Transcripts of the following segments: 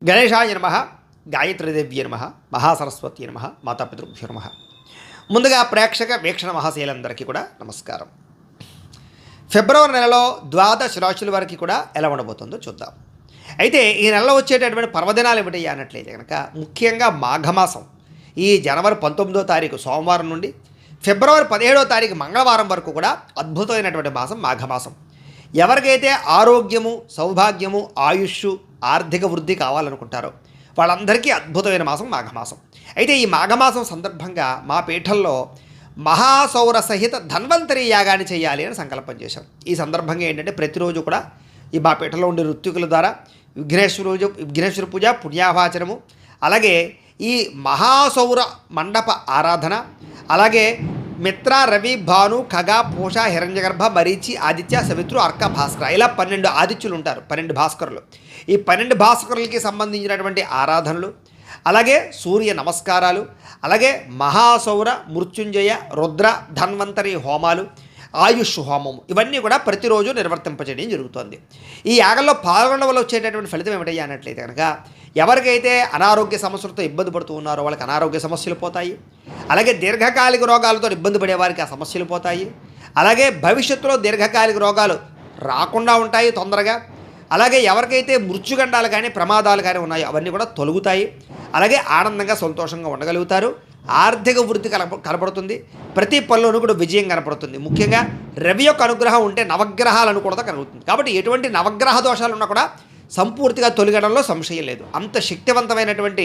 గణేశాయ నమః, గాయత్రీదేవ్యై నమః, మహాసరస్వతి నమః, మాతాపితృభ్యో నమః. ముందుగా ప్రేక్షక వీక్షణ మహాశైలందరికీ కూడా నమస్కారం. ఫిబ్రవరి నెలలో ద్వాదశ రాశుల వారికి కూడా ఎలా ఉండబోతుందో చూద్దాం. అయితే ఈ నెలలో వచ్చేటటువంటి పర్వదినాలు ఏమిటి అన్నట్లయితే కనుక ముఖ్యంగా మాఘమాసం ఈ జనవరి 19వ తారీఖు సోమవారం నుండి ఫిబ్రవరి 17వ తారీఖు మంగళవారం వరకు కూడా అద్భుతమైనటువంటి మాసం మాఘమాసం. ఎవరికైతే ఆరోగ్యము, సౌభాగ్యము, ఆయుష్, ఆర్థిక వృద్ధి కావాలనుకుంటారో వాళ్ళందరికీ అద్భుతమైన మాసం మాఘమాసం. అయితే ఈ మాఘమాసం సందర్భంగా మా పీఠంలో మహాసౌర సహిత ధన్వంతరి యాగాన్ని చేయాలి అని సంకల్పం చేశాం. ఈ సందర్భంగా ఏంటంటే ప్రతిరోజు కూడా ఈ మా పీఠంలో ఉండే ఋత్వికుల ద్వారా విఘ్నేశ్వర పూజ, పుణ్యాభాచనము, అలాగే ఈ మహాసౌర మండప ఆరాధన, అలాగే మిత్ర, రవి, భాను, ఖగ, పూష, హిరణ్యగర్భ, మరీచి, ఆదిత్య, సవిత్రు, అర్క, భాస్కర, ఇలా 12 ఆదిత్యులు ఉంటారు, 12 భాస్కరులు. ఈ 12 భాస్కరులకి సంబంధించినటువంటి ఆరాధనలు, అలాగే సూర్య నమస్కారాలు, అలాగే మహాసౌర, మృత్యుంజయ, రుద్ర, ధన్వంతరి హోమాలు, ఆయుష్ హోమము, ఇవన్నీ కూడా ప్రతిరోజు నిర్వర్తింపచేయడం జరుగుతుంది. ఈ యాగంలో పాల్గొనడం వల్ల వచ్చేటటువంటి ఫలితం ఏమిటయ్యా అన్నట్లయితే కనుక ఎవరికైతే అనారోగ్య సమస్యలతో ఇబ్బంది పడుతూ ఉన్నారో వాళ్ళకి అనారోగ్య సమస్యలు పోతాయి. అలాగే దీర్ఘకాలిక రోగాలతో ఇబ్బంది పడేవారికి ఆ సమస్యలు పోతాయి. అలాగే భవిష్యత్తులో దీర్ఘకాలిక రోగాలు రాకుండా ఉంటాయి తొందరగా. అలాగే ఎవరికైతే మృత్యుగండాలు కానీ ప్రమాదాలు కానీ ఉన్నాయో అవన్నీ కూడా తొలగుతాయి. అలాగే ఆనందంగా సంతోషంగా ఉండగలుగుతారు. ఆర్థిక వృద్ధి కనపడుతుంది. ప్రతి పనిలోనూ కూడా విజయం కనపడుతుంది. ముఖ్యంగా రవి యొక్క అనుగ్రహం ఉంటే నవగ్రహాల అనుకూలత కలుగుతుంది. కాబట్టి ఎటువంటి నవగ్రహ దోషాలు ఉన్నా కూడా సంపూర్తిగా తొలగడంలో సంశయం లేదు. అంత శక్తివంతమైనటువంటి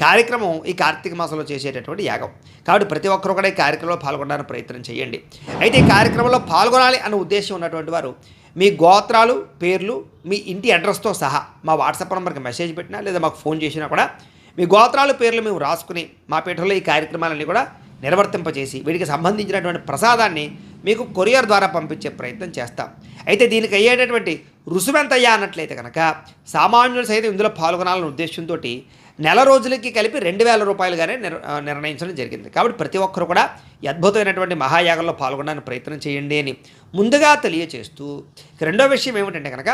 కార్యక్రమం ఈ కార్తీక మాసంలో చేసేటటువంటి యాగం. కాబట్టి ప్రతి ఒక్కరూ కూడా ఈ కార్యక్రమంలో పాల్గొనడానికి ప్రయత్నం చేయండి. అయితే ఈ కార్యక్రమంలో పాల్గొనాలి అనే ఉద్దేశం ఉన్నటువంటి వారు మీ గోత్రాలు, పేర్లు, మీ ఇంటి అడ్రస్తో సహా మా వాట్సాప్ నెంబర్కి మెసేజ్ పెట్టినా లేదా మాకు ఫోన్ చేసినా కూడా మీ గోత్రాలు, పేర్లు మేము రాసుకుని మా పీఠంలో ఈ కార్యక్రమాలన్నీ కూడా నిర్వర్తింపజేసి వీటికి సంబంధించినటువంటి ప్రసాదాన్ని మీకు కొరియర్ ద్వారా పంపించే ప్రయత్నం చేస్తాం. అయితే దీనికి అయ్యేటటువంటి రుసుమెంతయ్యా అన్నట్లయితే కనుక సామాన్యులు సైతం ఇందులో పాల్గొనాలనే ఉద్దేశంతో నెల రోజులకి కలిపి 2000 రూపాయలుగానే నిర్ణయించడం జరిగింది. కాబట్టి ప్రతి ఒక్కరు కూడా ఈ అద్భుతమైనటువంటి మహాయాగంలో పాల్గొనడానికి ప్రయత్నం చేయండి అని ముందుగా తెలియచేస్తూ, రెండో విషయం ఏమిటంటే కనుక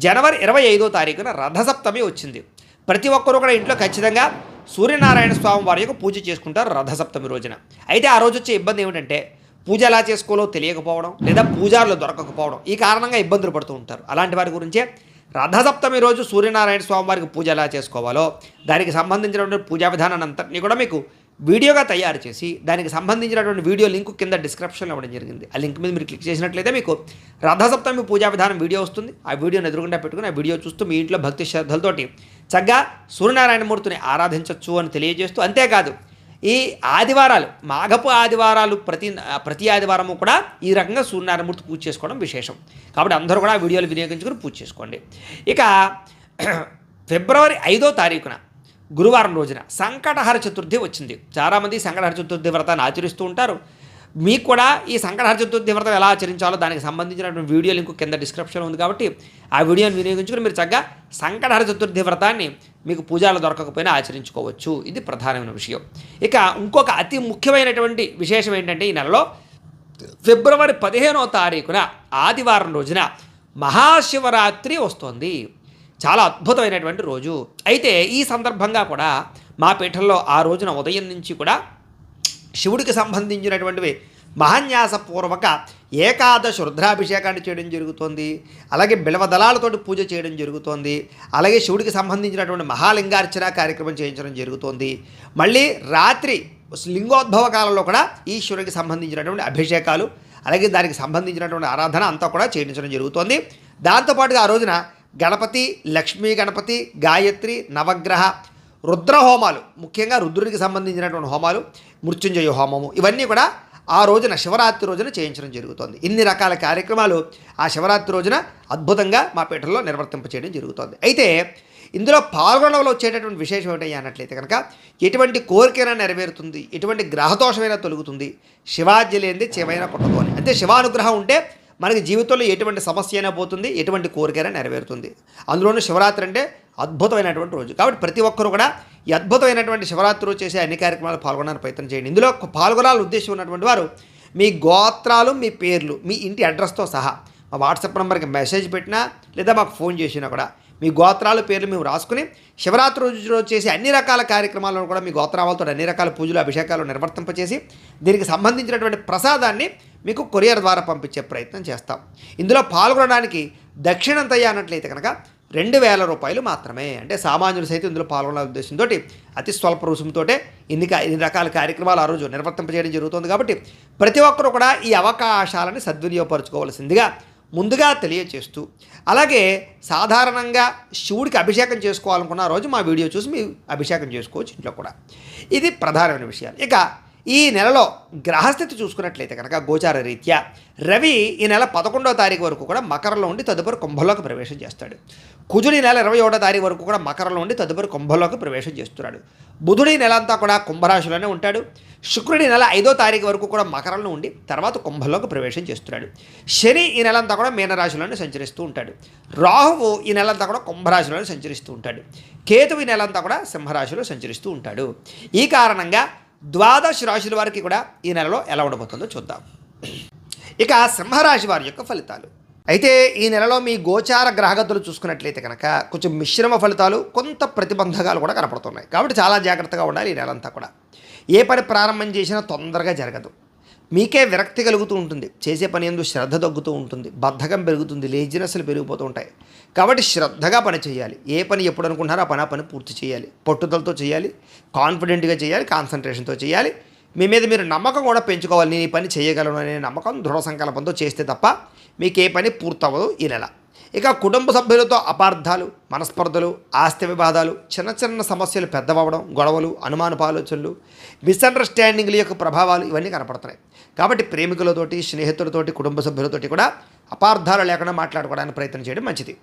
జనవరి 25వ తారీఖున రథసప్తమి వచ్చింది. ప్రతి ఒక్కరూ కూడా ఇంట్లో ఖచ్చితంగా సూర్యనారాయణ స్వామి వారి యొక్క పూజ చేసుకుంటారు రథసప్తమి రోజున. అయితే ఆ రోజు వచ్చే ఇబ్బంది ఏమిటంటే పూజ ఎలా చేసుకోవాలో తెలియకపోవడం లేదా పూజారులు దొరకకపోవడం, ఈ కారణంగా ఇబ్బందులు పడుతూ ఉంటారు. అలాంటి వారి గురించే రథసప్తమి రోజు సూర్యనారాయణ స్వామి వారికి పూజ ఎలా చేసుకోవాలో దానికి సంబంధించినటువంటి పూజా విధానాన్ని అంతటినీ కూడా మీకు వీడియోగా తయారు చేసి దానికి సంబంధించినటువంటి వీడియో లింక్ కింద డిస్క్రిప్షన్లో ఇవ్వడం జరిగింది. ఆ లింక్ మీద మీరు క్లిక్ చేసినట్లయితే మీకు రథసప్తమి పూజా విధానం వీడియో వస్తుంది. ఆ వీడియోని ఎదురుగుండా పెట్టుకుని ఆ వీడియో చూస్తూ మీ ఇంట్లో భక్తి శ్రద్ధలతోటి చక్కగా సూర్యనారాయణమూర్తిని ఆరాధించవచ్చు అని తెలియజేస్తూ, అంతేకాదు ఈ ఆదివారాలు, మాఘపు ఆదివారాలు ప్రతి ఆదివారము కూడా ఈ రకంగా సూర్యనారాయణమూర్తి పూజ చేసుకోవడం విశేషం. కాబట్టి అందరూ కూడా వీడియోలు వినియోగించుకుని పూజ చేసుకోండి. ఇక ఫిబ్రవరి 5వ తారీఖున గురువారం రోజున సంకటహర చతుర్థి వచ్చింది. చాలామంది సంకటహర చతుర్థి వ్రతాన్ని ఆచరిస్తూ ఉంటారు. మీకు కూడా ఈ సంకటహర చతుర్థి వ్రతం ఎలా ఆచరించాలో దానికి సంబంధించినటువంటి వీడియో లింక్ కింద డిస్క్రిప్షన్లో ఉంది. కాబట్టి ఆ వీడియోని వినియోగించుకుని మీరు చక్కగా సంకటహర చతుర్థి వ్రతాన్ని మీకు పూజలు దొరకకపోయినా ఆచరించుకోవచ్చు. ఇది ప్రధానమైన విషయం. ఇక ఇంకొక అతి ముఖ్యమైనటువంటి విశేషం ఏంటంటే ఈ నెలలో ఫిబ్రవరి 15వ తారీఖున ఆదివారం రోజున మహాశివరాత్రి వస్తోంది. చాలా అద్భుతమైనటువంటి రోజు. అయితే ఈ సందర్భంగా కూడా మా పీఠంలో ఆ రోజున ఉదయం నుంచి కూడా శివుడికి సంబంధించినటువంటివి మహాన్యాసపూర్వక ఏకాదశ రుద్రాభిషేకాన్ని చేయడం జరుగుతోంది. అలాగే బిల్వదళాలతోటి పూజ చేయడం జరుగుతోంది. అలాగే శివుడికి సంబంధించినటువంటి మహాలింగార్చన కార్యక్రమం చేయించడం జరుగుతోంది. మళ్ళీ రాత్రి లింగోద్భవ కాలంలో కూడా ఈశ్వరుడికి సంబంధించినటువంటి అభిషేకాలు, అలాగే దానికి సంబంధించినటువంటి ఆరాధన అంతా కూడా చేయించడం జరుగుతోంది. దాంతోపాటుగా ఆ రోజున గణపతి, లక్ష్మీ గణపతి, గాయత్రి, నవగ్రహ, రుద్ర హోమాలు, ముఖ్యంగా రుద్రుడికి సంబంధించినటువంటి హోమాలు, మృత్యుంజయ హోమము, ఇవన్నీ కూడా ఆ రోజున శివరాత్రి రోజున చేయించడం జరుగుతుంది. ఇన్ని రకాల కార్యక్రమాలు ఆ శివరాత్రి రోజున అద్భుతంగా మా పీఠంలో నిర్వర్తింపచేయడం జరుగుతుంది. అయితే ఇందులో పాల్గొనడంలో వచ్చేటటువంటి విశేషం ఏంటయ్యా అన్నట్లయితే కనుక ఎటువంటి కోరికైనా నెరవేరుతుంది, ఎటువంటి గ్రహదోషమైనా తొలుగుతుంది, శివాజ్ఞ లేనిది చేమైనా పుట్టదు అని. అంటే శివానుగ్రహం ఉంటే మనకి జీవితంలో ఎటువంటి సమస్య అయినా పోతుంది, ఎటువంటి కోరికైనా నెరవేరుతుంది. అందులోనూ శివరాత్రి అంటే అద్భుతమైనటువంటి రోజు. కాబట్టి ప్రతి ఒక్కరూ కూడా ఈ అద్భుతమైనటువంటి శివరాత్రి రోజు చేసే అన్ని కార్యక్రమాలు పాల్గొనడానికి ప్రయత్నం చేయండి. ఇందులో పాల్గొనాలని ఉద్దేశం ఉన్నటువంటి వారు మీ గోత్రాలు, మీ పేర్లు, మీ ఇంటి అడ్రస్తో సహా మా వాట్సాప్ నెంబర్కి మెసేజ్ పెట్టినా లేదా మాకు ఫోన్ చేసినా కూడా మీ గోత్రాల పేర్లు మేము రాసుకుని శివరాత్రి రోజు చేసే అన్ని రకాల కార్యక్రమాలను కూడా మీ గోత్రాలతో అన్ని రకాల పూజలు అభిషేకాలు నిర్వర్తింపచేసి దీనికి సంబంధించినటువంటి ప్రసాదాన్ని మీకు కొరియర్ ద్వారా పంపించే ప్రయత్నం చేస్తాం. ఇందులో పాల్గొనడానికి దక్షిణంతయ్య అన్నట్లయితే కనుక 2,000 రూపాయలు మాత్రమే. అంటే సామాన్యులు సైతం ఇందులో పాల్గొనే ఉద్దేశంతో అతి స్వల్ప రుసుముతో ఇన్ని రకాల కార్యక్రమాలు ఆ రోజు నిర్వర్తింపజేయడం జరుగుతుంది. కాబట్టి ప్రతి ఒక్కరు కూడా ఈ అవకాశాలను సద్వినియోగపరచుకోవాల్సిందిగా ముందుగా తెలియచేస్తూ, అలాగే సాధారణంగా శివుడికి అభిషేకం చేసుకోవాలనుకున్న రోజు మా వీడియో చూసి మీరు అభిషేకం చేసుకోవచ్చు ఇంట్లో కూడా. ఇది ప్రధానమైన విషయాలు. ఇక ఈ నెలలో గ్రహస్థితి చూసుకున్నట్లయితే కనుక గోచార రీత్యా రవి ఈ నెల 11వ తారీఖు వరకు కూడా మకరంలో ఉండి తదుపరి కుంభంలోకి ప్రవేశం చేస్తాడు. కుజుడి నెల 21వ తారీఖు వరకు కూడా మకరంలో ఉండి తదుపరి కుంభంలోకి ప్రవేశం చేస్తున్నాడు. బుధుడి నెల అంతా కూడా కుంభరాశిలోనే ఉంటాడు. శుక్రుడి నెల 5వ తారీఖు వరకు కూడా మకరంలో ఉండి తర్వాత కుంభంలోకి ప్రవేశం చేస్తున్నాడు. శని ఈ నెలంతా కూడా మీనరాశిలోనే సంచరిస్తూ ఉంటాడు. రాహువు ఈ నెలంతా కూడా కుంభరాశిలోనే సంచరిస్తూ ఉంటాడు. కేతువు ఈ నెలంతా కూడా సింహరాశిలో సంచరిస్తూ ఉంటాడు. ఈ కారణంగా 12 రాశుల వారికి కూడా ఈ నెలలో ఎలా ఉండబోతుందో చూద్దాం. ఇక సింహరాశి వారి యొక్క ఫలితాలు. అయితే ఈ నెలలో మీ గోచార గ్రహగతులు చూసుకున్నట్లయితే కనుక కొంచెం మిశ్రమ ఫలితాలు, కొంత ప్రతిబంధకాలు కూడా కనపడుతున్నాయి. కాబట్టి చాలా జాగ్రత్తగా ఉండాలి ఈ నెలంతా కూడా. ఏ పని ప్రారంభం చేసినా తొందరగా జరగదు. మీకే విరక్తి కలుగుతూ ఉంటుంది. చేసే పని యందు శ్రద్ధ తగ్గుతూ ఉంటుంది. బద్ధకం పెరుగుతుంది. లేజినెస్లు పెరిగిపోతూ ఉంటాయి. కాబట్టి శ్రద్ధగా పని చేయాలి. ఏ పని ఎప్పుడు అనుకుంటున్నారో ఆ పని పూర్తి చేయాలి. పట్టుదలతో చేయాలి. కాన్ఫిడెంట్గా చేయాలి. కాన్సన్ట్రేషన్తో చేయాలి. మీ మీద మీరు నమ్మకం కూడా పెంచుకోవాలి. నేను ఈ పని చేయగలను అనే నమ్మకం, దృఢ సంకల్పంతో చేస్తే తప్ప మీకు ఏ పని పూర్తవ్వదు ఈ నెల. ఇక కుటుంబ సభ్యులతో అపార్థాలు, మనస్పర్ధలు, ఆస్తి వివాదాలు, చిన్న చిన్న సమస్యలు పెద్దవడం, గొడవలు, అనుమానపు ఆలోచనలు, మిస్అండర్స్టాండింగ్ల యొక్క ప్రభావాలు ఇవన్నీ కనపడుతున్నాయి. కాబట్టి ప్రేమికులతోటి, స్నేహితులతోటి, కుటుంబ సభ్యులతోటి కూడా అపార్థాలు లేకుండా మాట్లాడుకోవడానికి ప్రయత్నం చేయడం మంచిది.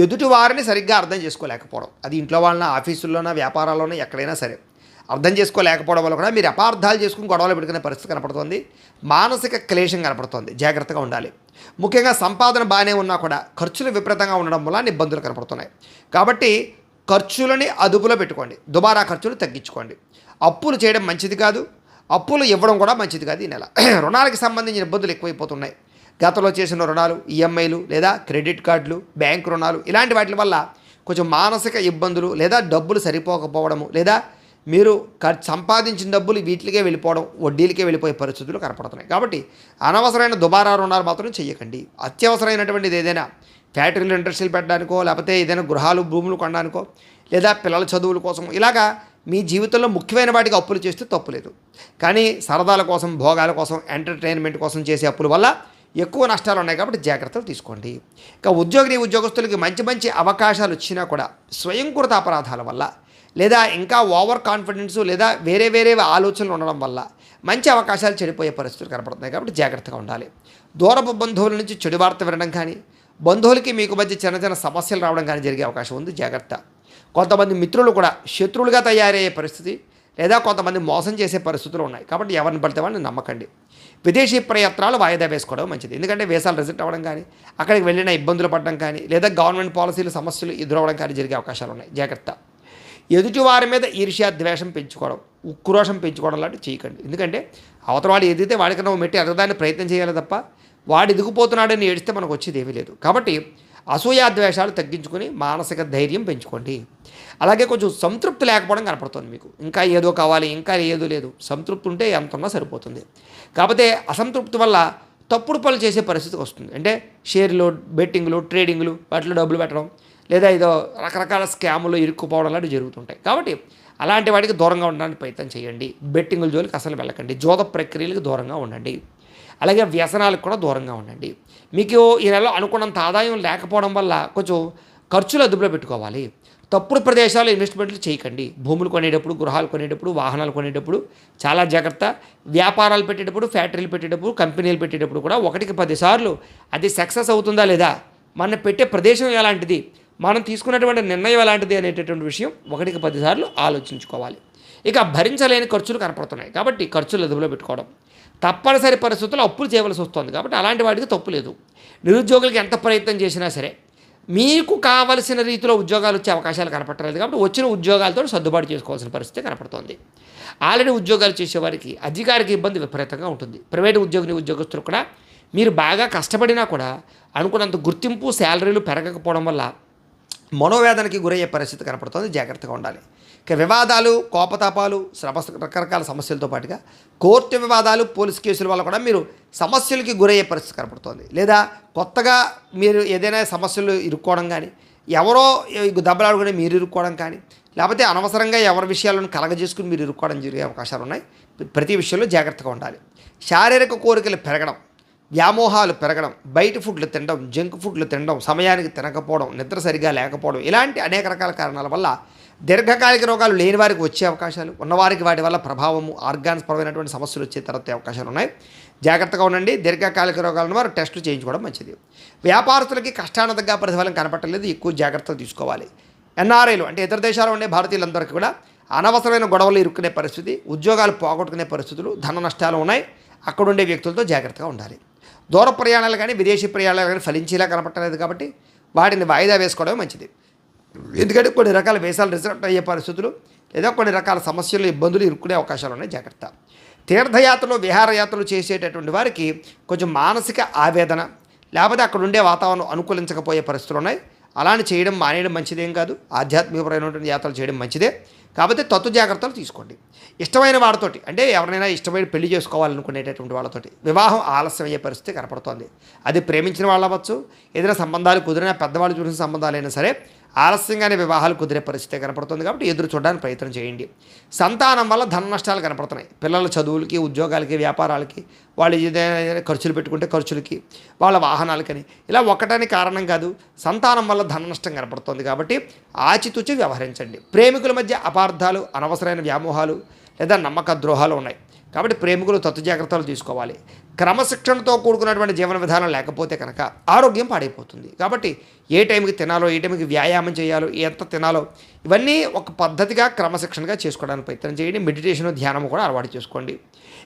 ఎదుటి వారిని సరిగ్గా అర్థం చేసుకోలేకపోవడం, అది ఇంట్లో వాళ్ళ, ఆఫీసుల్లోనా, వ్యాపారాల్లోనా, ఎక్కడైనా సరే అర్థం చేసుకోలేకపోవడం వల్ల కూడా మీరు అపార్థాలు చేసుకుని గొడవలు పెట్టుకునే పరిస్థితి కనపడుతుంది. మానసిక క్లేశం కనపడుతుంది. జాగ్రత్తగా ఉండాలి. ముఖ్యంగా సంపాదన బాగానే ఉన్నా కూడా ఖర్చులు విపరీతంగా ఉండడం వల్ల ఇబ్బందులు కనపడుతున్నాయి. కాబట్టి ఖర్చులని అదుపులో పెట్టుకోండి. దుబారా ఖర్చులు తగ్గించుకోండి. అప్పులు చేయడం మంచిది కాదు. అప్పులు ఇవ్వడం కూడా మంచిది కాదు ఈ నెల. రుణాలకు సంబంధించిన ఇబ్బందులు ఎక్కువైపోతున్నాయి. గతంలో చేసిన రుణాలు, ఈఎంఐలు లేదా క్రెడిట్ కార్డులు, బ్యాంక్ రుణాలు ఇలాంటి వాటి వల్ల కొంచెం మానసిక ఇబ్బందులు, లేదా డబ్బులు సరిపోకపోవడము, లేదా మీరు సంపాదించిన డబ్బులు వీటికే వెళ్ళిపోవడం, వడ్డీలకే వెళ్ళిపోయే పరిస్థితులు కనపడుతున్నాయి. కాబట్టి అనవసరమైన దుబారా రుణాలు మాత్రం చేయకండి. అత్యవసరమైనటువంటిది ఏదైనా ఫ్యాక్టరీలు, ఇండస్ట్రీలు పెట్టడానికో, లేకపోతే ఏదైనా గృహాలు, భూములు కొనడానికో, లేదా పిల్లల చదువుల కోసం ఇలాగా మీ జీవితంలో ముఖ్యమైన వాటికి అప్పులు చేస్తే తప్పులేదు. కానీ సరదాల కోసం, భోగాల కోసం, ఎంటర్టైన్మెంట్ కోసం చేసే అప్పుల వల్ల ఎక్కువ నష్టాలు ఉన్నాయి. కాబట్టి జాగ్రత్తలు తీసుకోండి. ఇక ఉద్యోగస్తులకి మంచి మంచి అవకాశాలు వచ్చినా కూడా స్వయంకృత అపరాధాల వల్ల, లేదా ఇంకా ఓవర్ కాన్ఫిడెన్స్, లేదా వేరే ఆలోచనలు ఉండడం వల్ల మంచి అవకాశాలు చెడిపోయే పరిస్థితులు కనపడుతున్నాయి. కాబట్టి జాగ్రత్తగా ఉండాలి. దూరపు బంధువుల నుంచి చెడు వార్త వినడం కానీ, బంధువులకి మీకు మధ్య చిన్న చిన్న సమస్యలు రావడం కానీ జరిగే అవకాశం ఉంది. జాగ్రత్త. కొంతమంది మిత్రులు కూడా శత్రువులుగా తయారయ్యే పరిస్థితి, లేదా కొంతమంది మోసం చేసే పరిస్థితులు ఉన్నాయి. కాబట్టి ఎవరిని పడితే వాళ్ళని నమ్మకండి. విదేశీ ప్రయత్నాలు వాయిదా వేసుకోవడం మంచిది. ఎందుకంటే వీసాలు రిజెక్ట్ అవ్వడం కానీ, అక్కడికి వెళ్ళిన ఇబ్బందులు పడడం కానీ, లేదా గవర్నమెంట్ పాలసీలు సమస్యలు ఎదురవడం కానీ జరిగే అవకాశాలు ఉన్నాయి. జాగ్రత్త. ఎదుటివారి మీద ఈర్ష్య, ద్వేషం పెంచుకోవడం, ఉక్రోషం పెంచుకోవడం లాంటివి చేయకండి. ఎందుకంటే అవతల వాడు ఎదిగితే వాడికన్నా మెట్టి ఎదగడానికి ప్రయత్నం చేయాలి తప్ప వాడు ఎదిగిపోతున్నాడని ఏడిస్తే మనకు వచ్చేది ఏమీ లేదు. కాబట్టి అసూయా ద్వేషాలు తగ్గించుకొని మానసిక ధైర్యం పెంచుకోండి. అలాగే కొంచెం సంతృప్తి లేకపోవడం కనపడుతుంది మీకు. ఇంకా ఏదో కావాలి, ఇంకా ఏదో లేదు. సంతృప్తి ఉంటే ఎంత ఉన్నా సరిపోతుంది. కాకపోతే అసంతృప్తి వల్ల తప్పుడు పనులు చేసే పరిస్థితి వస్తుంది. అంటే షేర్లు, బెట్టింగ్లు, ట్రేడింగ్లు, వాటిలో డబ్బులు పెట్టడం, లేదా ఏదో రకరకాల స్కాములు ఇరుక్కుపోవడం లాంటివి జరుగుతుంటాయి. కాబట్టి అలాంటి వాటికి దూరంగా ఉండడానికి ప్రయత్నం చేయండి. బెట్టింగుల జోలికి అసలు వెళ్ళకండి. జోద ప్రక్రియలకు దూరంగా ఉండండి. అలాగే వ్యసనాలకు కూడా దూరంగా ఉండండి. మీకు ఈ నెలలో అనుకున్నంత ఆదాయం లేకపోవడం వల్ల కొంచెం ఖర్చులు అదుపులో పెట్టుకోవాలి. తప్పుడు ప్రదేశాలు ఇన్వెస్ట్మెంట్లు చేయకండి. భూములు కొనేటప్పుడు, గృహాలు కొనేటప్పుడు, వాహనాలు కొనేటప్పుడు చాలా జాగ్రత్త. వ్యాపారాలు పెట్టేటప్పుడు, ఫ్యాక్టరీలు పెట్టేటప్పుడు, కంపెనీలు పెట్టేటప్పుడు కూడా 1-10 సార్లు అది సక్సెస్ అవుతుందా లేదా, మనం పెట్టే ప్రదేశం ఎలాంటిది, మనం తీసుకున్నటువంటి నిర్ణయం ఎలాంటిది అనేటటువంటి విషయం 1-10 సార్లు ఆలోచించుకోవాలి. ఇక భరించలేని ఖర్చులు కనపడుతున్నాయి. కాబట్టి ఖర్చులు అదుపులో పెట్టుకోవడం. తప్పనిసరి పరిస్థితుల్లో అప్పులు చేయవలసి వస్తుంది. కాబట్టి అలాంటి వాటికి తప్పు లేదు. నిరుద్యోగులకి ఎంత ప్రయత్నం చేసినా సరే మీకు కావలసిన రీతిలో ఉద్యోగాలు వచ్చే అవకాశాలు కనపడలేదు. కాబట్టి వచ్చిన ఉద్యోగాలతో సర్దుబాటు చేసుకోవాల్సిన పరిస్థితి కనపడుతోంది. ఆల్రెడీ ఉద్యోగాలు చేసేవారికి అధికారికి ఇబ్బంది విపరీతంగా ఉంటుంది. ప్రైవేటు ఉద్యోగస్తులు కూడా మీరు బాగా కష్టపడినా కూడా అనుకున్నంత గుర్తింపు, శాలరీలు పెరగకపోవడం వల్ల మనోవేదనకి గురయ్యే పరిస్థితి కనపడుతుంది, జాగ్రత్తగా ఉండాలి. ఇక వివాదాలు, కోపతాపాలు, రకరకాల సమస్యలతో పాటుగా కోర్టు వివాదాలు, పోలీస్ కేసుల వల్ల కూడా మీరు సమస్యలకి గురయ్యే పరిస్థితి కనపడుతుంది. లేదా కొత్తగా మీరు ఏదైనా సమస్యలు ఇరుక్కోవడం కానీ, ఎవరో దెబ్బలాడుకుని మీరు ఇరుక్కోవడం కానీ, లేకపోతే అనవసరంగా ఎవరి విషయాలను కలగజేసుకుని మీరు ఇరుక్కోవడం జరిగే అవకాశాలు ఉన్నాయి. ప్రతి విషయంలో జాగ్రత్తగా ఉండాలి. శారీరక కోరికలు పెరగడం, వ్యామోహాలు పెరగడం, బయట ఫుడ్లు తినడం, జంక్ ఫుడ్లు తినడం, సమయానికి తినకపోవడం, నిద్ర సరిగా లేకపోవడం, ఇలాంటి అనేక రకాల కారణాల వల్ల దీర్ఘకాలిక రోగాలు లేని వారికి వచ్చే అవకాశాలు, ఉన్నవారికి వాటి వల్ల ప్రభావము, ఆర్గాన్స్ పరమైనటువంటి సమస్యలు వచ్చే తర్వాత అవకాశాలు ఉన్నాయి. జాగ్రత్తగా ఉండండి. దీర్ఘకాలిక రోగాలను వారు టెస్టులు చేయించుకోవడం మంచిది. వ్యాపారస్తులకి కష్టానతగా ప్రతిఫలం కనపట్టలేదు, ఎక్కువ జాగ్రత్తలు తీసుకోవాలి. ఎన్ఆర్ఐలు అంటే ఇతర దేశాల్లో ఉండే భారతీయులందరికీ కూడా అనవసరమైన గొడవలు ఇరుక్కునే పరిస్థితి, ఉద్యోగాలు పోగొట్టుకునే పరిస్థితులు, ధన నష్టాలు ఉన్నాయి. అక్కడ ఉండే వ్యక్తులతో జాగ్రత్తగా ఉండాలి. దూర ప్రయాణాలు కానీ, విదేశీ ప్రయాణాలు కానీ ఫలించేలా కనపట్టలేదు కాబట్టి వాటిని వాయిదా వేసుకోవడమే మంచిది. ఎందుకంటే కొన్ని రకాల వేసాలు రిజల్ట్ అయ్యే పరిస్థితులు, లేదా కొన్ని రకాల సమస్యలు, ఇబ్బందులు ఇరుక్కునే అవకాశాలు ఉన్నాయి. జాగ్రత్త. తీర్థయాత్రలు, విహారయాత్రలు చేసేటటువంటి వారికి కొంచెం మానసిక ఆవేదన, లేకపోతే అక్కడ ఉండే వాతావరణం అనుకూలించకపోయే పరిస్థితులు ఉన్నాయి. అలాని చేయడం మానేయడం మంచిదేం కాదు. ఆధ్యాత్మికపరమైనటువంటి యాత్రలు చేయడం మంచిదే. కాబట్టి తత్వ జాగ్రత్తలు తీసుకోండి. ఇష్టమైన వాడితోటి, అంటే ఎవరైనా ఇష్టమైన పెళ్లి చేసుకోవాలనుకునేటటువంటి వాళ్ళతోటి వివాహం ఆలస్యం అయ్యే పరిస్థితి కనపడుతోంది. అది ప్రేమించిన వాళ్ళు అవ్వచ్చు, ఏదైనా సంబంధాలు కుదిరిన పెద్దవాళ్ళు చూసిన సంబంధాలైనా సరే ఆలస్యంగానే వివాహాలు కుదిరే పరిస్థితి కనపడుతుంది. కాబట్టి ఎదురు చూడడానికి ప్రయత్నం చేయండి. సంతానం వల్ల ధన నష్టాలు కనపడుతున్నాయి. పిల్లల చదువులకి, ఉద్యోగాలకి, వ్యాపారాలకి, వాళ్ళు ఏదైనా ఖర్చులు పెట్టుకుంటే ఖర్చులకి, వాళ్ళ వాహనాలకని, ఇలా ఒకటని కారణం కాదు, సంతానం వల్ల ధన నష్టం కనపడుతుంది. కాబట్టి ఆచితూచి వ్యవహరించండి. ప్రేమికుల మధ్య అపార్థాలు, అనవసరమైన వ్యామోహాలు లేదా నమ్మక ద్రోహాలు ఉన్నాయి. కాబట్టి ప్రేమికులు తత్తు జాగ్రత్తలు తీసుకోవాలి. క్రమశిక్షణతో కూడుకున్నటువంటి జీవన విధానం లేకపోతే కనుక ఆరోగ్యం పాడైపోతుంది. కాబట్టి ఏ టైంకి తినాలో, ఏ టైంకి వ్యాయామం చేయాలో, ఎంత తినాలో, ఇవన్నీ ఒక పద్ధతిగా క్రమశిక్షణగా చేసుకోవడానికి ప్రయత్నం చేయండి. మెడిటేషన్, ధ్యానం కూడా అలవాటు చేసుకోండి.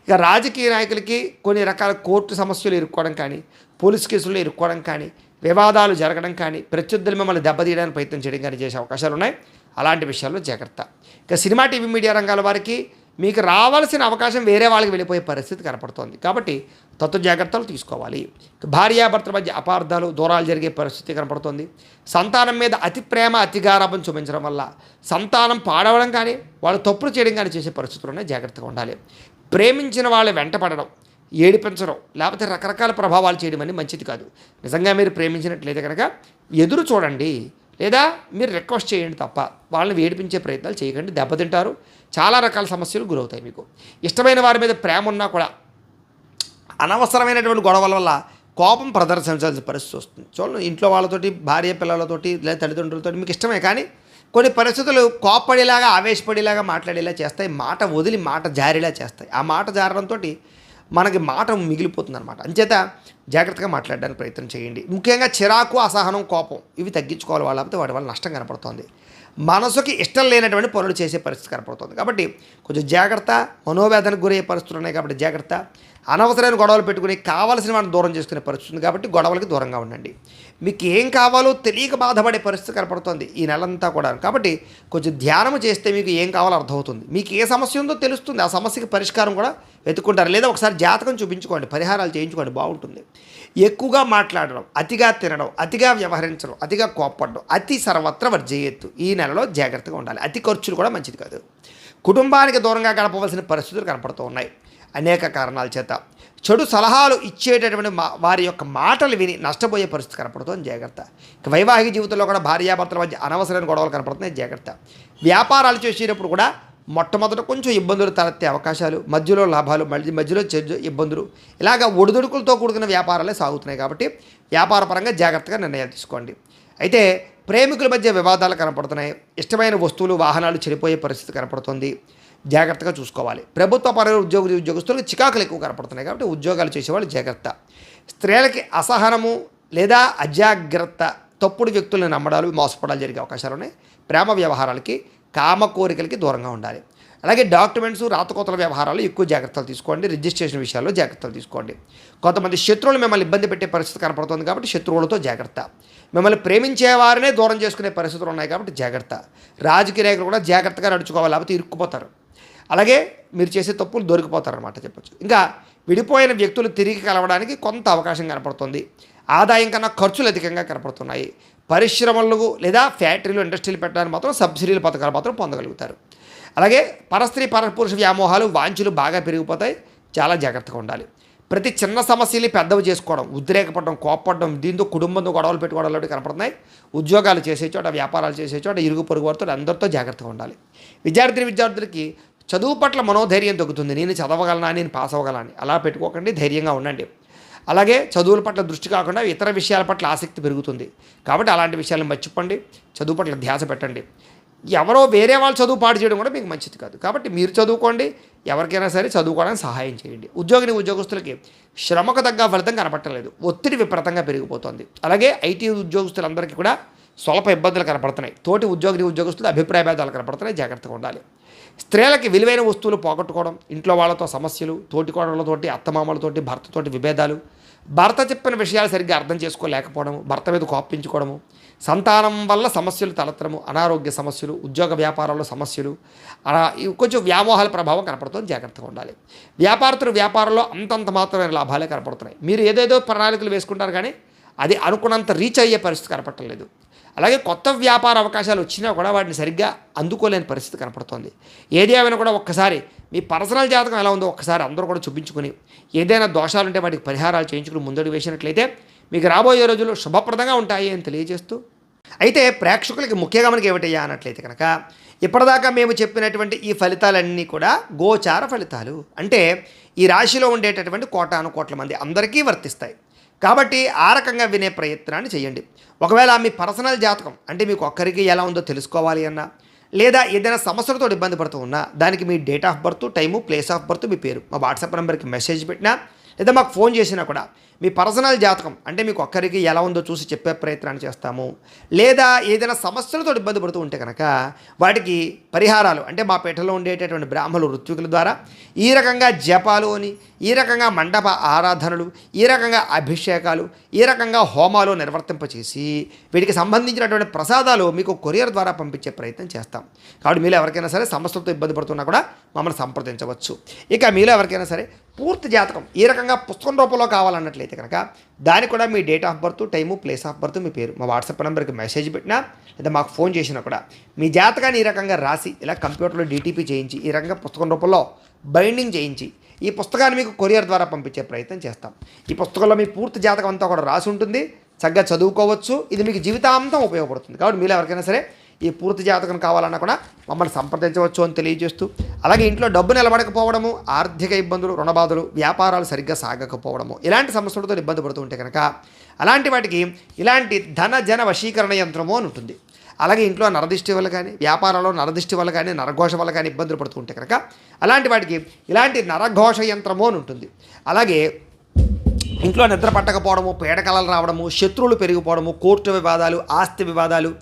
ఇక రాజకీయ నాయకులకి కొన్ని రకాల కోర్టు సమస్యలు ఇరుక్కోవడం కానీ, పోలీస్ కేసుల్లో ఇరుక్కోవడం కానీ, వివాదాలు జరగడం కానీ, ప్రత్యర్థులు మిమ్మల్ని దెబ్బతీయడానికి ప్రయత్నం చేయడం కానీ చేసే అవకాశాలు ఉన్నాయి. అలాంటి విషయాల్లో జాగ్రత్త. ఇక సినిమా, టీవీ, మీడియా రంగాల వారికి మీకు రావాల్సిన అవకాశం వేరే వాళ్ళకి వెళ్ళిపోయే పరిస్థితి కనపడుతోంది. కాబట్టి తత్వ జాగ్రత్తలు తీసుకోవాలి. భార్యాభర్తల మధ్య అపార్థాలు, దూరాలు జరిగే పరిస్థితి కనపడుతుంది. సంతానం మీద అతి ప్రేమ, అతిగారాభం చూపించడం వల్ల సంతానం పాడవడం కానీ, వాళ్ళు తప్పులు చేయడం కానీ చేసే పరిస్థితులు ఉన్నాయి. జాగ్రత్తగా ఉండాలి. ప్రేమించిన వాళ్ళు వెంటపడడం, ఏడిపించడం, లేకపోతే రకరకాల ప్రభావాలు చేయడం అని మంచిది కాదు. నిజంగా మీరు ప్రేమించినట్లయితే కనుక ఎదురు చూడండి, లేదా మీరు రిక్వెస్ట్ చేయండి తప్ప వాళ్ళని వేడిపించే ప్రయత్నాలు చేయకండి. దెబ్బతింటారు. చాలా రకాల సమస్యలు గురవుతాయి. మీకు ఇష్టమైన వారి మీద ప్రేమ ఉన్నా కూడా అనవసరమైనటువంటి గొడవల వల్ల కోపం ప్రదర్శించాల్సిన పరిస్థితి వస్తుంది. చూడండి, ఇంట్లో వాళ్ళతోటి, భార్య పిల్లలతోటి, లేదా తల్లిదండ్రులతో మీకు ఇష్టమే, కానీ కొన్ని పరిస్థితులు కోప్పడేలాగా, ఆవేశపడేలాగా మాట్లాడేలా చేస్తాయి. మాట వదిలి మాట జారేలా చేస్తాయి. ఆ మాట జారడంతో మనకి మాట మిగిలిపోతుంది అనమాట. అంచేత జాగ్రత్తగా మాట్లాడడానికి ప్రయత్నం చేయండి. ముఖ్యంగా చిరాకు, అసహనం, కోపం ఇవి తగ్గించుకోవాలి. లేకపోతే వాటి వల్ల నష్టం కనపడుతుంది. మనసుకి ఇష్టం లేనటువంటి పనులు చేసే పరిస్థితి కనపడుతుంది. కాబట్టి కొంచెం జాగ్రత్త. మనోవేదనకు గురయ్యే పరిస్థితులు ఉన్నాయి కాబట్టి జాగ్రత్త. అనవసరమైన గొడవలు పెట్టుకుని కావాల్సిన వాటిని దూరం చేసుకునే పరిస్థితి ఉంది. కాబట్టి గొడవలకి దూరంగా ఉండండి. మీకు ఏం కావాలో తెలియక బాధపడే పరిస్థితి కనపడుతుంది ఈ నెలంతా కూడా. కాబట్టి కొంచెం ధ్యానం చేస్తే మీకు ఏం కావాలో అర్థమవుతుంది. మీకు ఏ సమస్య ఉందో తెలుస్తుంది. ఆ సమస్యకి పరిష్కారం కూడా వెతుక్కుంటారు. లేదా ఒకసారి జాతకం చూపించుకోండి, పరిహారాలు చేయించుకోండి, బాగుంటుంది. ఎక్కువగా మాట్లాడడం, అతిగా తినడం, అతిగా వ్యవహరించడం, అతిగా కోప్పడడం, అతి సర్వత్ర వర్జయత్తు. ఈ నెలలో జాగ్రత్తగా ఉండాలి. అతి ఖర్చులు కూడా మంచిది కాదు. కుటుంబానికి దూరంగా గడపవలసిన పరిస్థితులు కనపడుతూ ఉన్నాయి అనేక కారణాల చేత. చెడు సలహాలు ఇచ్చేటటువంటి వారి యొక్క మాటలు విని నష్టపోయే పరిస్థితి కనపడుతుంది. జాగ్రత్త. ఇక వైవాహిక జీవితంలో కూడా భార్యాభర్తల మధ్య అనవసరమైన గొడవలు కనపడుతున్నాయి. జాగ్రత్త. వ్యాపారాలు చేసేటప్పుడు కూడా మొట్టమొదట కొంచెం ఇబ్బందులు తలెత్తే అవకాశాలు, మధ్యలో లాభాలు, మధ్యలో ఇబ్బందులు, ఇలాగ ఒడిదుడుకులతో కూడుకున్న వ్యాపారాలే సాగుతున్నాయి. కాబట్టి వ్యాపార పరంగా జాగ్రత్తగా నిర్ణయాలు తీసుకోండి. అయితే ప్రేమికుల మధ్య వివాదాలు కనపడుతున్నాయి. ఇష్టమైన వస్తువులు, వాహనాలు చెడిపోయే పరిస్థితి కనపడుతుంది. జాగ్రత్తగా చూసుకోవాలి. ప్రభుత్వ పరంగా ఉద్యోగస్తులకు చికాకులు ఎక్కువ కనపడుతున్నాయి. కాబట్టి ఉద్యోగాలు చేసేవాళ్ళు జాగ్రత్త. స్త్రీలకి అసహనము లేదా అజాగ్రత్త, తప్పుడు వ్యక్తులను నమ్మడాలు, మోసపడాలు జరిగే అవకాశాలు ఉన్నాయి. ప్రేమ వ్యవహారాలకి, కామ కోరికలకి దూరంగా ఉండాలి. అలాగే డాక్యుమెంట్స్, రాతకోతల వ్యవహారాలు ఎక్కువ జాగ్రత్తలు తీసుకోండి. రిజిస్ట్రేషన్ విషయాల్లో జాగ్రత్తలు తీసుకోండి. కొంతమంది శత్రువులు మిమ్మల్ని ఇబ్బంది పెట్టే పరిస్థితి కనపడుతుంది. కాబట్టి శత్రువులతో జాగ్రత్త. మిమ్మల్ని ప్రేమించేవారినే దూరం చేసుకునే పరిస్థితులు ఉన్నాయి. కాబట్టి జాగ్రత్త. రాజకీయ నాయకులు కూడా జాగ్రత్తగా నడుచుకోవాలి, లేకపోతే ఇరుక్కుపోతారు. అలాగే మీరు చేసే తప్పులు దొరికిపోతారన్నమాట చెప్పచ్చు. ఇంకా విడిపోయిన వ్యక్తులు తిరిగి కలవడానికి కొంత అవకాశం కనపడుతుంది. ఆదాయం కన్నా ఖర్చులు అధికంగా కనపడుతున్నాయి. పరిశ్రమలు లేదా ఫ్యాక్టరీలు ఇండస్ట్రీలు పెట్టడానికి మాత్రం సబ్సిడీల పథకాలు మాత్రం పొందగలుగుతారు. అలాగే పరస్త్రీ పరపురుష వ్యామోహాలు వాంఛలు బాగా పెరిగిపోతాయి, చాలా జాగ్రత్తగా ఉండాలి. ప్రతి చిన్న సమస్యని పెద్దవి చేసుకోవడం, ఉద్రేకపడడం, కోప్పడడం, దీంతో కుటుంబంతో గొడవలు పెట్టుకోవడం లాంటివి కనపడుతున్నాయి. ఉద్యోగాలు చేసే చోట, వ్యాపారాలు చేసే చోట ఇరుగు పొరుగు వారితో అందరితో జాగ్రత్తగా ఉండాలి. విద్యార్థులకి చదువు పట్ల మనోధైర్యం తగ్గుతుంది. నేను చదవగలనా, నేను పాస్ అవ్వగలనా అని అలా పెట్టుకోకండి, ధైర్యంగా ఉండండి. అలాగే చదువుల పట్ల దృష్టి కాకుండా ఇతర విషయాల పట్ల ఆసక్తి పెరుగుతుంది. కాబట్టి అలాంటి విషయాలను మర్చిపోండి, చదువు పట్ల ధ్యాస పెట్టండి. ఎవరో వేరే వాళ్ళు చదువు పాడు చేయడం కూడా మీకు మంచిది కాదు. కాబట్టి మీరు చదువుకోండి, ఎవరికైనా సరే చదువుకోవడానికి సహాయం చేయండి. ఉద్యోగస్తులకి శ్రమకు తగ్గ ఫలితం కనపట్టలేదు, ఒత్తిడి విపరీతంగా పెరిగిపోతుంది. అలాగే ఐటీ ఉద్యోగస్తులందరికీ కూడా స్వల్ప ఇబ్బందులు కనపడుతున్నాయి. తోటి ఉద్యోగస్తుల అభిప్రాయ భేదాలు కనపడుతున్నాయి, జాగ్రత్తగా ఉండాలి. స్త్రీలకి విలువైన వస్తువులు పోగొట్టుకోవడం, ఇంట్లో వాళ్ళతో సమస్యలు, తోటికోడళ్ళతోటి, అత్తమామలతోటి, భర్తతోటి విభేదాలు, భర్త చెప్పిన విషయాలు సరిగ్గా అర్థం చేసుకోలేకపోవడము, భర్త మీద కోపించుకోవడము, సంతానం వల్ల సమస్యలు తలెత్తడము, అనారోగ్య సమస్యలు, ఉద్యోగ వ్యాపారాల్లో సమస్యలు, కొంచెం వ్యామోహాల ప్రభావం కనపడుతుంది, జాగ్రత్తగా ఉండాలి. వ్యాపారంలో అంతంత మాత్రమైన లాభాలే కనపడుతున్నాయి. మీరు ఏదేదో ప్రణాళికలు వేసుకుంటారు కానీ అది అనుకున్నంత రీచ్ అయ్యే పరిస్థితి కనపడలేదు. అలాగే కొత్త వ్యాపార అవకాశాలు వచ్చినా కూడా వాటిని సరిగ్గా అందుకోలేని పరిస్థితి కనపడుతోంది. ఏది ఏమైనా కూడా ఒక్కసారి మీ పర్సనల్ జాతకం ఎలా ఉందో ఒక్కసారి అందరూ కూడా చూపించుకుని, ఏదైనా దోషాలుంటే వాటికి పరిహారాలు చేయించుకుని ముందడుగు వేసినట్లయితే మీకు రాబోయే రోజులు శుభప్రదంగా ఉంటాయి అని తెలియజేస్తూ, అయితే ప్రేక్షకులకి ముఖ్యంగా మనకి ఏమిటయ్యా అన్నట్లయితే కనుక, ఇప్పటిదాకా మేము చెప్పినటువంటి ఈ ఫలితాలన్నీ కూడా గోచార ఫలితాలు. అంటే ఈ రాశిలో ఉండేటటువంటి కోటాను కోట్ల మంది అందరికీ వర్తిస్తాయి. కాబట్టి ఆ రకంగా వినే ప్రయత్నాన్ని చేయండి. ఒకవేళ మీ పర్సనల్ జాతకం అంటే మీకు ఒక్కరికి ఎలా ఉందో తెలుసుకోవాలి అన్నా, లేదా ఏదైనా సమస్యలతో ఇబ్బంది పడుతూ ఉన్నా, దానికి మీ date of birth, time, place of birth, మీ పేరు మా వాట్సాప్ నెంబర్కి మెసేజ్ పెట్టినా, లేదా మాకు ఫోన్ చేసినా కూడా మీ పర్సనల్ జాతకం అంటే మీకు ఒక్కరికి ఎలా ఉందో చూసి చెప్పే ప్రయత్నాన్ని చేస్తాము. లేదా ఏదైనా సమస్యలతో ఇబ్బంది పడుతూ ఉంటే కనుక వాటికి పరిహారాలు అంటే మా పీఠలో ఉండేటటువంటి బ్రాహ్మణులు, ఋత్వికుల ద్వారా ఈ రకంగా జపాలు అని, ఈ రకంగా మండప ఆరాధనలు, ఈ రకంగా అభిషేకాలు, ఈ రకంగా హోమాలు నిర్వర్తింపచేసి వీటికి సంబంధించినటువంటి ప్రసాదాలు మీకు కొరియర్ ద్వారా పంపించే ప్రయత్నం చేస్తాం. కాబట్టి మీలో ఎవరికైనా సరే సమస్యలతో ఇబ్బంది పడుతున్నా కూడా మమ్మల్ని సంప్రదించవచ్చు. ఇక మీలో ఎవరికైనా సరే పూర్తి జాతకం ఈ రకంగా పుస్తకం రూపంలో కావాలన్నట్లయితే కనుక దానికి కూడా మీ date of birth, time, place of birth, మీ పేరు మా వాట్సాప్ నెంబర్కి మెసేజ్ పెట్టినా, లేదా మాకు ఫోన్ చేసినా కూడా మీ జాతకాన్ని ఈ రకంగా రాసి ఇలా కంప్యూటర్లో డీటీపీ చేయించి ఈ రకంగా పుస్తకం రూపంలో బైండింగ్ చేయించి ఈ పుస్తకాన్ని మీకు కొరియర్ ద్వారా పంపించే ప్రయత్నం చేస్తాం. ఈ పుస్తకంలో మీ పూర్తి జాతకం అంతా కూడా రాసి ఉంటుంది, చక్కగా చదువుకోవచ్చు. ఇది మీకు జీవితాంతం ఉపయోగపడుతుంది. కాబట్టి మీరు ఎవరికైనా సరే ఈ పూర్తి జాతకం కావాలన్నా కూడా మమ్మల్ని సంప్రదించవచ్చు అని తెలియజేస్తూ, అలాగే ఇంట్లో డబ్బు నిలబడకపోవడము, ఆర్థిక ఇబ్బందులు, రుణబాధలు, వ్యాపారాలు సరిగ్గా సాగకపోవడము, ఇలాంటి సమస్యలతో ఇబ్బంది పడుతూ ఉంటే కనుక అలాంటి వాటికి ఇలాంటి ధన జన వశీకరణ యంత్రము అని ఉంటుంది. అలాగే ఇంట్లో నరదిష్టి వల్ల కానీ, వ్యాపారంలో నరదిష్టి వల్ల కానీ, నరఘోష వల్ల కానీ ఇబ్బందులు పడుతూ ఉంటే కనుక అలాంటి వాటికి ఇలాంటి నరఘోష యంత్రము అని ఉంటుంది. అలాగే ఇంట్లో నిద్ర పట్టకపోవడము, పీడకలలు రావడము, శత్రువులు పెరిగిపోవడము, కోర్టు వివాదాలు, ఆస్తి వివాదాలు,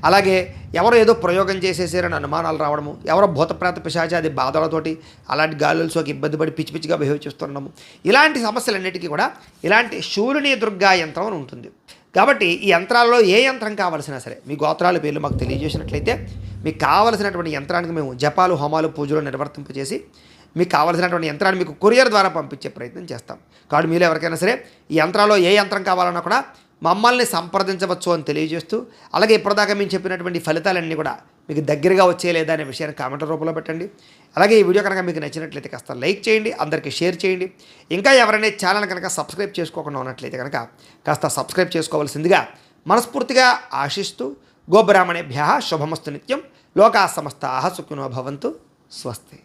అలాగే ఎవరో ఏదో ప్రయోగం చేసేసారని అనుమానాలు రావడము, ఎవరో భూతప్రేత పిశాచాది బాధలతోటి అలాంటి గాలులు సోకి ఇబ్బంది పడి పిచ్చి పిచ్చిగా బిహేవ్ చేస్తున్నాము, ఇలాంటి సమస్యలన్నిటికీ కూడా ఇలాంటి శూలిని దుర్గా యంత్రం అని ఉంటుంది. కాబట్టి ఈ యంత్రాల్లో ఏ యంత్రం కావాల్సినా సరే మీ గోత్రాల పేర్లు మాకు తెలియజేసినట్లయితే మీకు కావలసినటువంటి యంత్రానికి మేము జపాలు, హోమాలు, పూజలు నిర్వర్తింపజేసి మీకు కావాల్సినటువంటి యంత్రాన్ని మీకు కొరియర్ ద్వారా పంపించే ప్రయత్నం చేస్తాం. కాబట్టి మీరు ఎవరికైనా సరే ఈ యంత్రాల్లో ఏ యంత్రం కావాలన్నా కూడా మమ్మల్ని సంప్రదించవచ్చు అని తెలియజేస్తూ, అలాగే ఇప్పటిదాకా మేము చెప్పినటువంటి ఫలితాలన్నీ కూడా మీకు దగ్గరగా వచ్చే లేదా అనే విషయాన్ని కామెంట్ రూపంలో పెట్టండి. అలాగే ఈ వీడియో కనుక మీకు నచ్చినట్లయితే కాస్త లైక్ చేయండి, అందరికీ షేర్ చేయండి. ఇంకా ఎవరైనా ఛానల్ కనుక సబ్స్క్రైబ్ చేసుకోకుండా ఉన్నట్లయితే కనుక కాస్త సబ్స్క్రైబ్ చేసుకోవాల్సిందిగా మనస్ఫూర్తిగా ఆశిస్తూ, గోబ్రాహ్మణేభ్యః శుభమస్తు నిత్యం, లోకా సమస్తాః సుఖినో భవంతు, స్వస్తి.